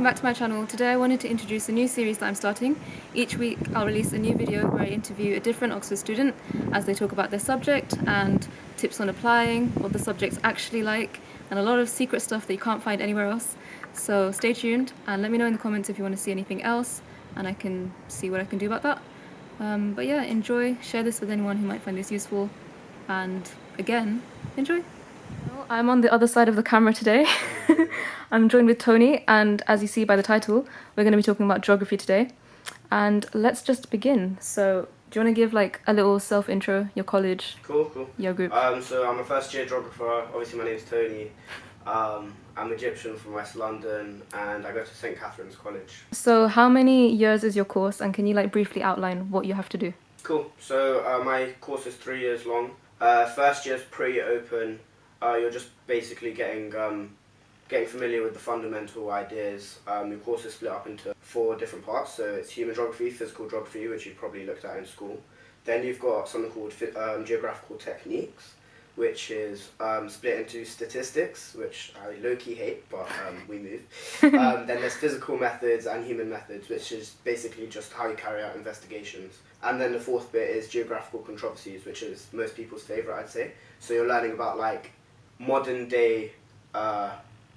welcome back to my channel. Today I wanted to introduce a new series that I'm starting. Each week I'll release a new video where I interview a different Oxford student as they talk about their subject and tips on applying, what the subject's actually like, and a lot of secret stuff that you can't find anywhere else. So stay tuned and let me know in the comments if you want to see anything else and I can see what I can do about that. But yeah, enjoy, share this with anyone who might find this useful, and again, enjoy. Well, I'm on the other side of the camera today. I'm joined with Tony, and as you see by the title, we're going to be talking about geography today. And let's just begin. So, do you want to give like a little self-intro, your college, Cool. your group? So I'm a first year geographer. Obviously my name's Tony. I'm Egyptian from West London and I go to St. Catherine's College. So how many years is your course, and can you like briefly outline what you have to do? Cool. So my course is 3 years long. First year's pretty open. You're just basically getting familiar with the fundamental ideas. Your course is split up into 4 different parts. So it's human geography, physical geography, which you probably looked at in school. Then you've got something called geographical techniques, which is split into statistics, which I low-key hate, but we move. Then there's physical methods and human methods, which is basically just how you carry out investigations. And then the 4th bit is geographical controversies, which is most people's favourite, I'd say. So you're learning about like modern day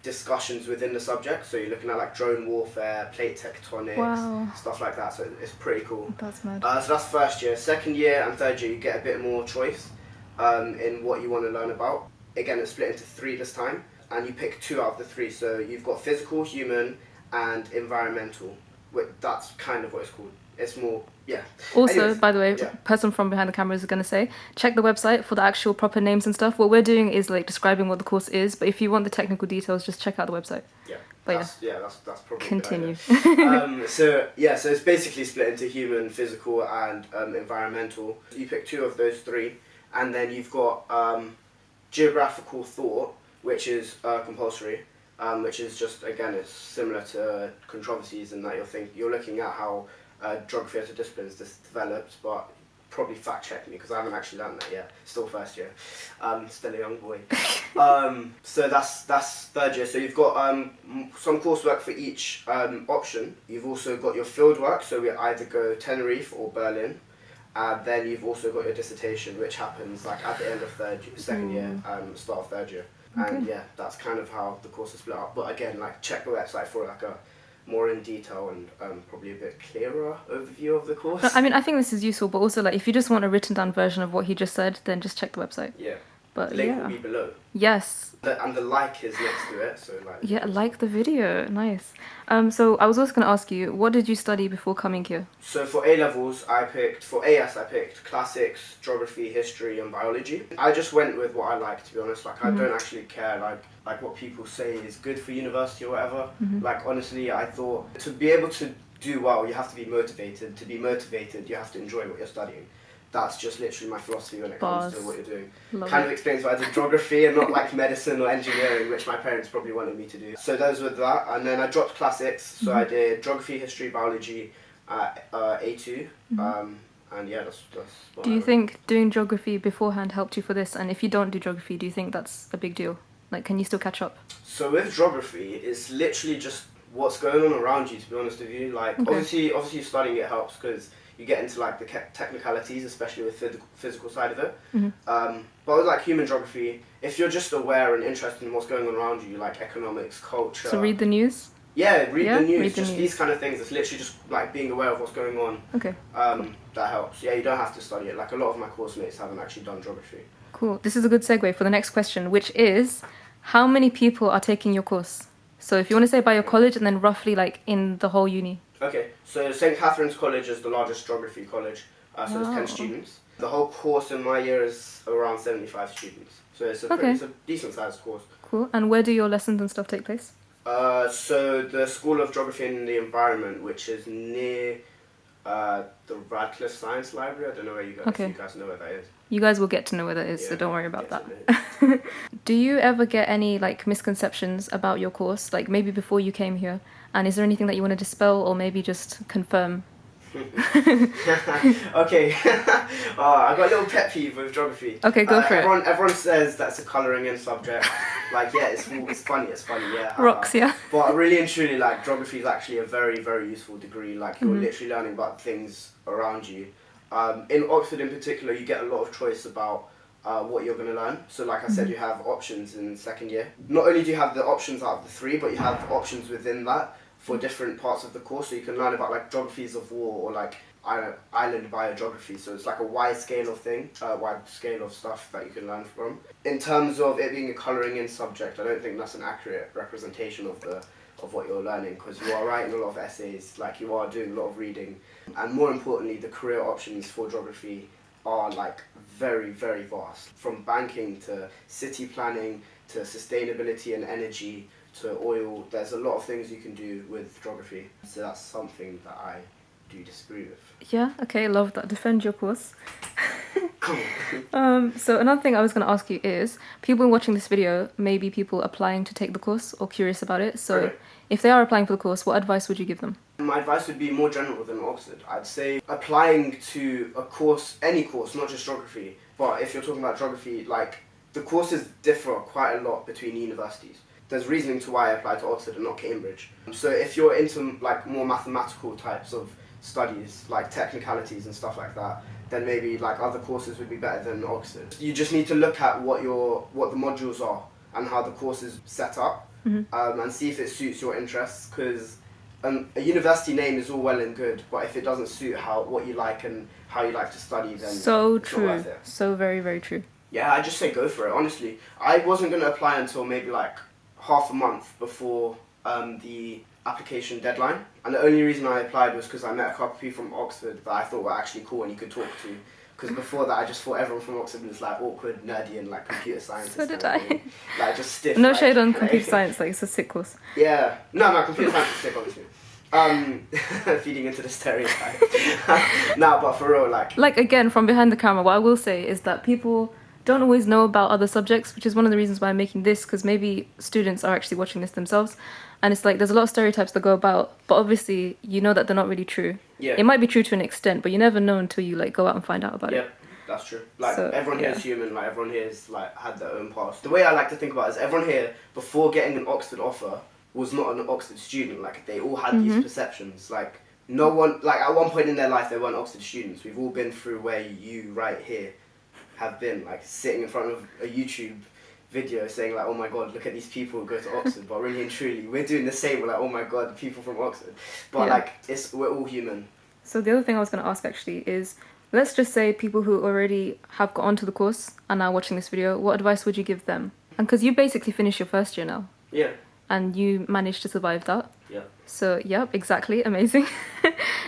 discussions within the subject. So you're looking at like drone warfare, plate tectonics, Wow. stuff like that. So it's pretty cool. That's mad. So that's first year. Second year and third year you get a bit more choice in what you want to learn about. Again, it's split into 3 this time, and you pick 2 out of the 3. So you've got physical, human, and environmental. That's kind of what it's called. It's more, yeah. Also, Anyways, by the way, yeah. person from behind the camera is going to say, check the website for the actual proper names and stuff. What we're doing is like describing what the course is, but if you want the technical details, just check out the website. Yeah. But That's probably continue. So it's basically split into human, physical, and environmental. You pick 2 of those 3, and then you've got geographical thought, which is compulsory, which is just, again, it's similar to controversies in that you're looking at how geography as a discipline is developed, but probably fact check me because I haven't actually done that yet. Still first year, still a young boy. So that's third year. So you've got some coursework for each option. You've also got your field work. So we either go Tenerife or Berlin. Then you've also got your dissertation, which happens like at the end of second year, start of third year. Okay. And yeah, that's kind of how the course is split up. But again, like check the website for like a more in detail and probably a bit clearer overview of the course. I mean, I think this is useful, but also like if you just want a written down version of what he just said, then just check the website. Yeah. But The link yeah. will be below. Yes. And the like is next to it, so like. Yeah, like the video. Nice. So I was also going to ask you, what did you study before coming here? So for A levels, for AS I picked classics, geography, history, and biology. I just went with what I like, to be honest. Like I don't actually care like what people say is good for university or whatever. Like honestly, I thought to be able to do well, you have to be motivated. To be motivated, you have to enjoy what you're studying. That's just literally my philosophy when it comes to what you're doing. Kind of explains why I did geography and not like medicine or engineering, which my parents probably wanted me to do. So those were that, and then I dropped classics. So I did geography, history, biology at A2, and yeah, that's what Do you think doing geography beforehand helped you for this? And if you don't do geography, do you think that's a big deal? Like, can you still catch up? So with geography, it's literally just what's going on around you, to be honest with you. Like, obviously studying it helps because you get into like the technicalities, especially with the physical side of it. But with like human geography, if you're just aware and interested in what's going on around you, like economics, culture. So read the news? Yeah, read the news. Read the just news. These kind of things. It's literally just like being aware of what's going on. Okay. That helps. Yeah, you don't have to study it. Like a lot of my course mates haven't actually done geography. Cool. This is a good segue for the next question, which is, how many people are taking your course? So if you want to say by your college and then roughly like in the whole uni. Okay, so St. Catherine's College is the largest geography college, so there's 10 students. The whole course in my year is around 75 students, so it's a decent sized course. Cool. And where do your lessons and stuff take place? So the School of Geography and the Environment, which is near the Radcliffe Science Library. I don't know where you guys know where that is. You guys will get to know where that is, so don't worry about that. Do you ever get any like misconceptions about your course, like maybe before you came here? And is there anything that you want to dispel or maybe just confirm? Okay. I got a little pet peeve with geography. Okay, go for it. Everyone says that's a colouring in subject. Like, yeah, it's funny, yeah. Rocks, yeah. But really and truly, like, geography is actually a very, very useful degree. Like, you're literally learning about things around you. In Oxford in particular, you get a lot of choice about what you're going to learn. So like I said, you have options in second year. Not only do you have the options out of the 3, but you have options within that for different parts of the course. So you can learn about like geographies of war or like island biogeography. So it's like a wide scale of stuff that you can learn from. In terms of it being a colouring in subject, I don't think that's an accurate representation of what you're learning, because you are writing a lot of essays, like you are doing a lot of reading, and more importantly, the career options for geography are like very, very vast. From banking to city planning to sustainability and energy to oil, there's a lot of things you can do with geography. So that's something that I do disagree with. Yeah, okay, love that. Defend your course. Come on. So another thing I was going to ask you is, people watching this video may be people applying to take the course or curious about it. So Okay. if they are applying for the course, what advice would you give them? My advice would be more general than Oxford. I'd say applying to a course, any course, not just geography, but if you're talking about geography, like the courses differ quite a lot between universities. There's reasoning to why I applied to Oxford and not Cambridge. So if you're into like more mathematical types of studies, like technicalities and stuff like that, then maybe like other courses would be better than Oxford. You just need to look at what the modules are and how the course is set up, and see if it suits your interests, because a university name is all well and good, but if it doesn't suit what you like and how you like to study, then So it's not true. worth it. So very, very true. Yeah, I just say go for it, honestly. I wasn't going to apply until maybe like half a month before the application deadline, and the only reason I applied was because I met a couple of people from Oxford that I thought were actually cool and you could talk to. Because before that, I just thought everyone from Oxford was like awkward, nerdy, and like computer science. So did I. Like just stiff. No like, shade on computer science, like it's a sick course. Yeah, no, computer science is sick, obviously. Feeding into the stereotype. No, but for real, Like again, from behind the camera, what I will say is that people don't always know about other subjects, which is one of the reasons why I'm making this, because maybe students are actually watching this themselves, and it's like there's a lot of stereotypes that go about, but obviously you know that they're not really true. Yeah. It might be true to an extent, but you never know until you like go out and find out about it. Yeah, that's true. Like So, everyone here yeah. is human. Like everyone here is like had their own past. The way I like to think about it is everyone here before getting an Oxford offer was not an Oxford student. Like they all had these perceptions. Like no one, like at one point in their life they weren't Oxford students. We've all been through where you right here have been, like sitting in front of a YouTube video saying like, oh my god, look at these people who go to Oxford, but really and truly we're doing the same. We're like, oh my god, people from Oxford, but Yeah. like we're all human. So the other thing I was going to ask actually is, let's just say people who already have got onto the course and are watching this video, what advice would you give them? And because you basically finished your first year now, Yeah. and you managed to survive that. Yeah. So, yep, exactly, amazing.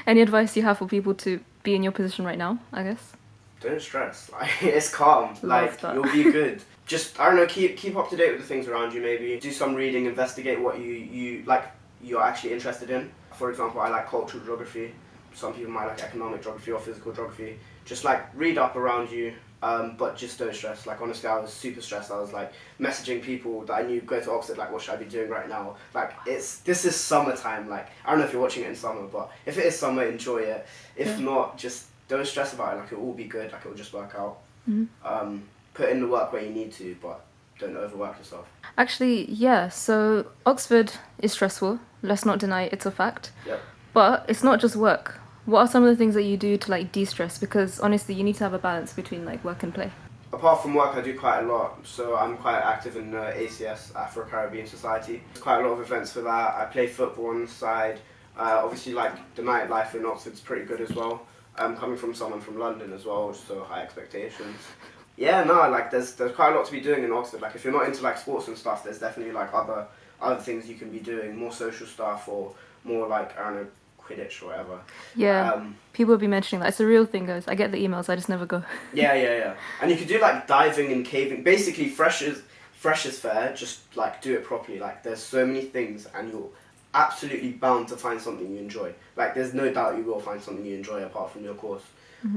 Any advice you have for people to be in your position right now, I guess? Don't stress. Like it's calm. Like that. you'll be good. Just I don't know. Keep up to date with the things around you. Maybe do some reading. Investigate what you like. You're actually interested in. For example, I like cultural geography. Some people might like economic geography or physical geography. Just like read up around you. But just don't stress. Like honestly, I was super stressed. I was like messaging people that I knew go to Oxford. Like, what should I be doing right now? Like this is summertime. Like I don't know if you're watching it in summer, but if it is summer, enjoy it. If not, just don't stress about it. Like it'll all be good. Like it'll just work out. Put in the work where you need to, but don't overwork yourself. Actually, yeah, so Oxford is stressful. Let's not deny it, it's a fact. Yep. But it's not just work. What are some of the things that you do to like de-stress? Because honestly, you need to have a balance between like work and play. Apart from work, I do quite a lot. So I'm quite active in ACS, Afro-Caribbean Society. There's quite a lot of events for that. I play football on the side. Obviously, like the nightlife in Oxford's pretty good as well. Coming from someone from London as well, so high expectations. Yeah, no, like there's quite a lot to be doing in Oxford. Like if you're not into like sports and stuff, there's definitely like other things you can be doing, more social stuff or more like I don't know, Quidditch or whatever. Yeah, people will be mentioning that. It's a real thing, guys. I get the emails, I just never go. Yeah. And you could do like diving and caving. Basically, freshers fair. Just like do it properly. Like there's so many things, and you're absolutely bound to find something you enjoy. Like there's no doubt you will find something you enjoy apart from your course.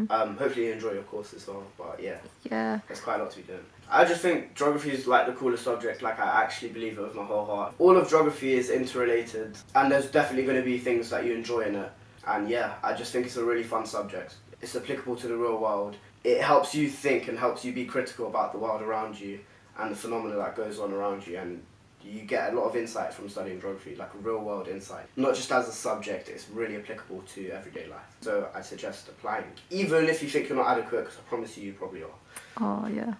Hopefully you enjoy your course as well, but yeah, there's quite a lot to be doing. I just think geography is like the coolest subject. Like I actually believe it with my whole heart. All of geography is interrelated, and there's definitely going to be things that you enjoy in it. And yeah, I just think it's a really fun subject. It's applicable to the real world. It helps you think and helps you be critical about the world around you and the phenomena that goes on around you, and you get a lot of insight from studying geography, like a real world insight. Not just as a subject, it's really applicable to everyday life. So I suggest applying, even if you think you're not adequate, because I promise you probably are. Oh yeah,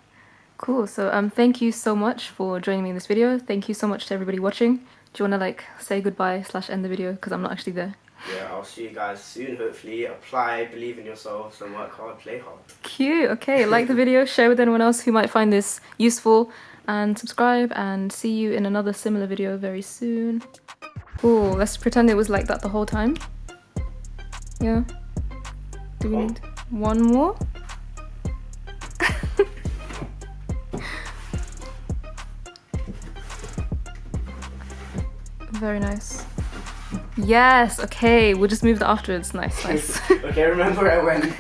cool. So thank you so much for joining me in this video. Thank you so much to everybody watching. Do you want to like say goodbye / end the video, because I'm not actually there? Yeah, I'll see you guys soon, hopefully. Apply, believe in yourselves, and work hard, play hard. Cute. Okay, like the video, share with anyone else who might find this useful, and subscribe, and see you in another similar video very soon. Cool, let's pretend it was like that the whole time. Yeah. Do we need one more? Very nice. Yes, okay, we'll just move that afterwards. Nice, nice. Okay, remember I went.